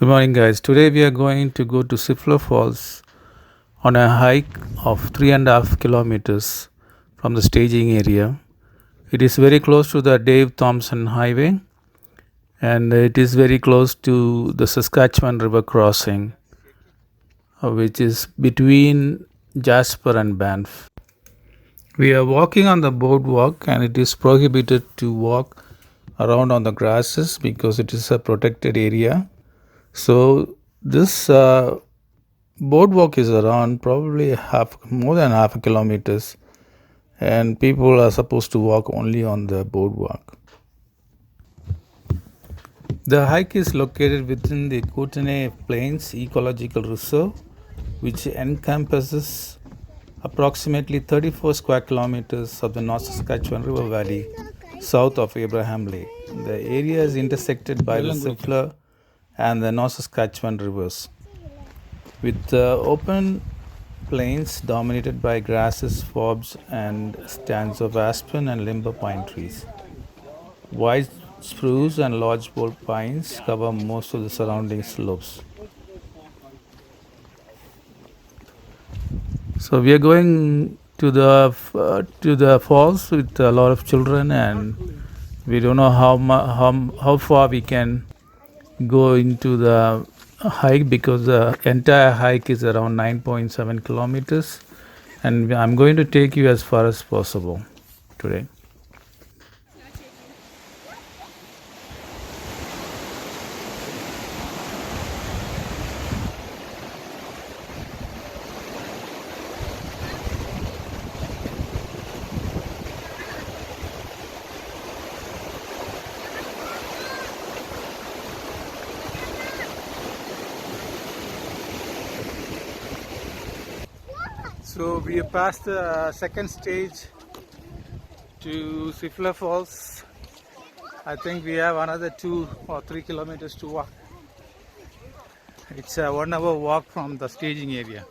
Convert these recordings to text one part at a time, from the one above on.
Good morning, guys. Today we are going to go to Sifla Falls on a hike of 3.5 kilometers from the staging area. It is very close to the Dave Thompson Highway and it is very close to the Saskatchewan River crossing, which is between Jasper and Banff. We are walking on the boardwalk and it is prohibited to walk around on the grasses because it is a protected area. So this boardwalk is around probably more than half a kilometers, and people are supposed to walk only on the boardwalk. The hike is located within the Kootenay Plains Ecological Reserve, which encompasses approximately 34 square kilometers of the North Saskatchewan River Valley south of Abraham Lake. The area is intersected by the Sifla and the North Saskatchewan rivers, with open plains dominated by grasses, forbs, and stands of aspen and limber pine trees. White spruce and lodgepole pines cover most of the surrounding slopes. So we are going to the falls with a lot of children, and we don't know how far we can go into the hike because the entire hike is around 9.7 kilometers, and I'm going to take you as far as possible today. So we have passed the second stage to Sifla Falls. I think we have another 2 or 3 kilometers to walk. It's a 1 hour walk from the staging area.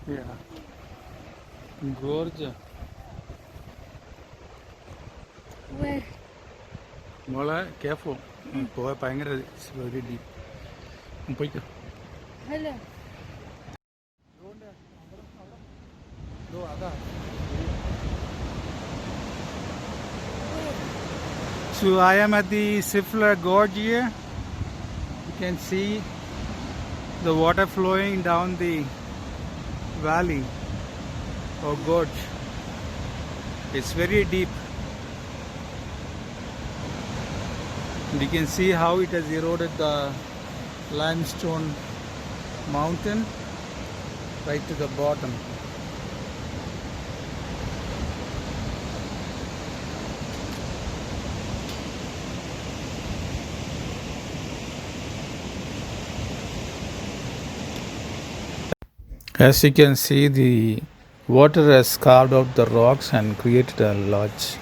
Yeah. Gorge. Where? Mola, careful. It's very deep. Hello. So I am at the Sifla Gorge here. You can see the water flowing down the valley or gorge. It's very deep. And you can see how it has eroded the limestone mountain right to the bottom. As you can see, the water has carved out the rocks and created a large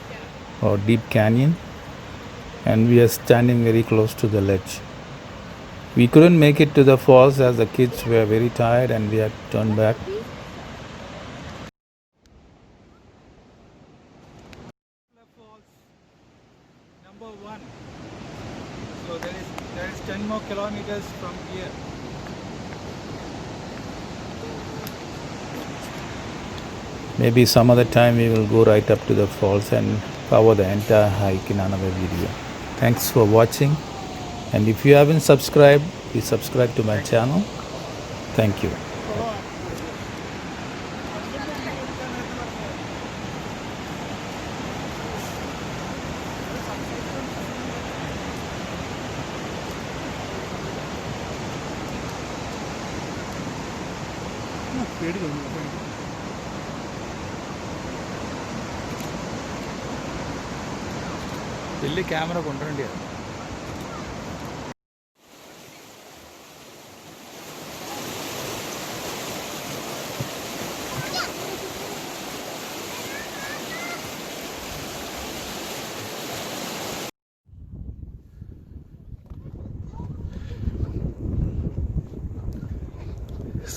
or deep canyon, and we are standing very close to the ledge. We couldn't make it to the falls as the kids were very tired and we had to turn back. Falls number 1. So there is 10 more kilometers from here. Maybe some other time we will go right up to the falls and cover the entire hike in another video. Thanks for watching, and if you haven't subscribed, please subscribe to my channel. Thank you. വലിയ camera കൊണ്ടുവരേണ്ടിയാണ്.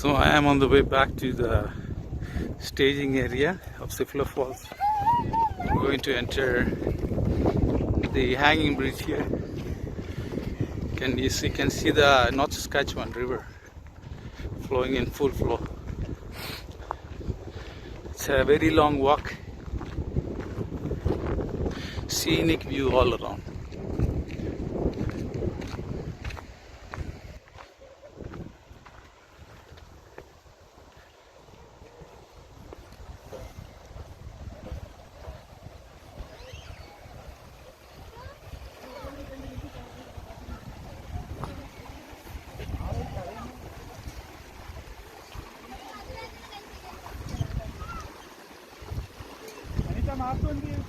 So I am on the way back to the staging area of Sifla Falls. I'm going to enter the hanging bridge here. You can see the North Saskatchewan River flowing in full flow. It's a very long walk. Scenic view all around. Anita, maaf tuh,